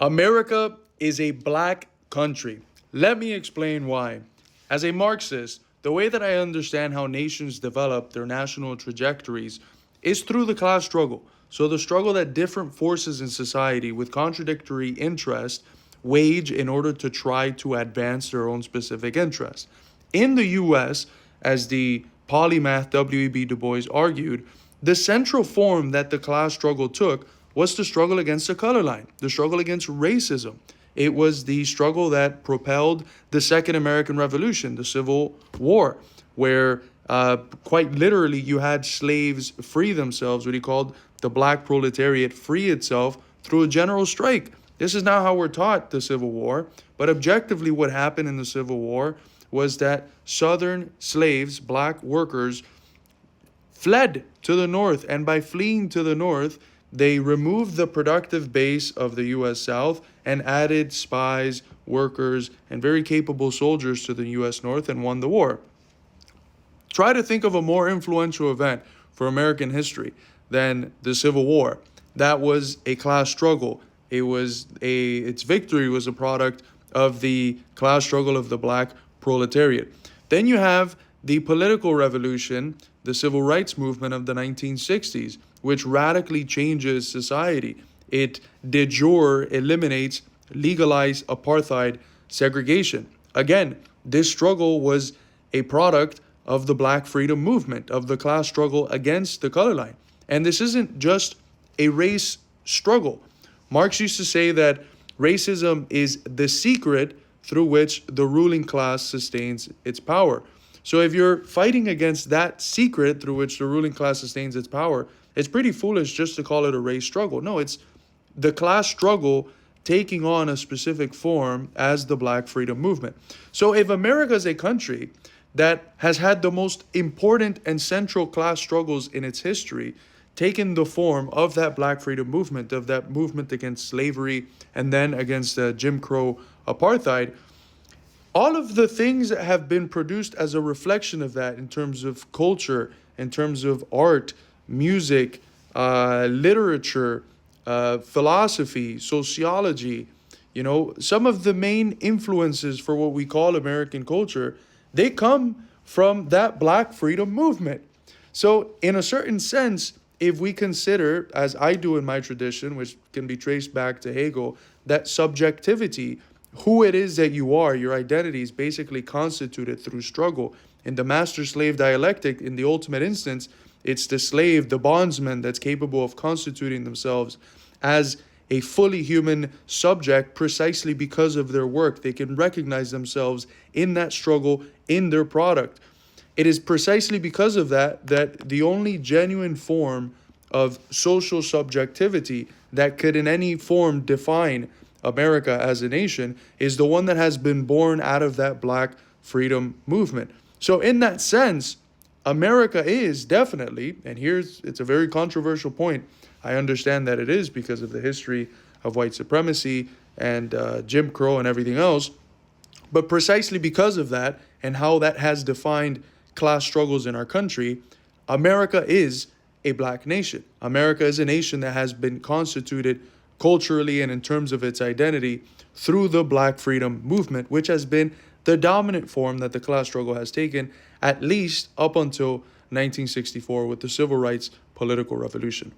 America is a black country. Let me explain why. As a Marxist, the way that I understand how nations develop their national trajectories is through the class struggle. So, the struggle that different forces in society with contradictory interests wage in order to try to advance their own specific interests. In the US, as the polymath W.E.B. Du Bois argued, the central form that the class struggle took was the struggle against the color line, the struggle against racism. It was the struggle that propelled the Second American Revolution, the Civil War, where quite literally you had slaves free themselves, what he called the black proletariat free itself through a general strike. This is not how we're taught the Civil War, but objectively what happened in the Civil War was that Southern slaves, black workers, fled to the north, and by fleeing to the north, they removed the productive base of the U.S. South and added spies, workers, and very capable soldiers to the U.S. North and won the war. Try to think of a more influential event for American history than the Civil War. That was a class struggle. Its victory was a product of the class struggle of the black proletariat. Then you have the political revolution, the civil rights movement of the 1960s, which radically changes society. It de jure eliminates legalized apartheid segregation. Again, this struggle was a product of the black freedom movement, of the class struggle against the color line. And this isn't just a race struggle. Marx used to say that racism is the secret through which the ruling class sustains its power. So if you're fighting against that secret through which the ruling class sustains its power, it's pretty foolish just to call it a race struggle. No, it's the class struggle taking on a specific form as the black freedom movement. So if America is a country that has had the most important and central class struggles in its history, taken the form of that black freedom movement, of that movement against slavery and then against Jim Crow apartheid, all of the things that have been produced as a reflection of that in terms of culture, in terms of art, music, literature, philosophy, sociology, some of the main influences for what we call American culture, they come from that black freedom movement. So in a certain sense, if we consider, as I do in my tradition, which can be traced back to Hegel, that subjectivity, who it is that you are, your identity is basically constituted through struggle. In the master-slave dialectic, in the ultimate instance, it's the slave, the bondsman, that's capable of constituting themselves as a fully human subject precisely because of their work. They can recognize themselves in that struggle, in their product. It is precisely because of that the only genuine form of social subjectivity that could in any form define America as a nation is the one that has been born out of that black freedom movement. So in that sense, America is definitely, and it's a very controversial point. I understand that it is because of the history of white supremacy and Jim Crow and everything else. But precisely because of that and how that has defined class struggles in our country, America is a black nation. America is a nation that has been constituted culturally and in terms of its identity through the black freedom movement, which has been the dominant form that the class struggle has taken, at least up until 1964 with the civil rights political revolution.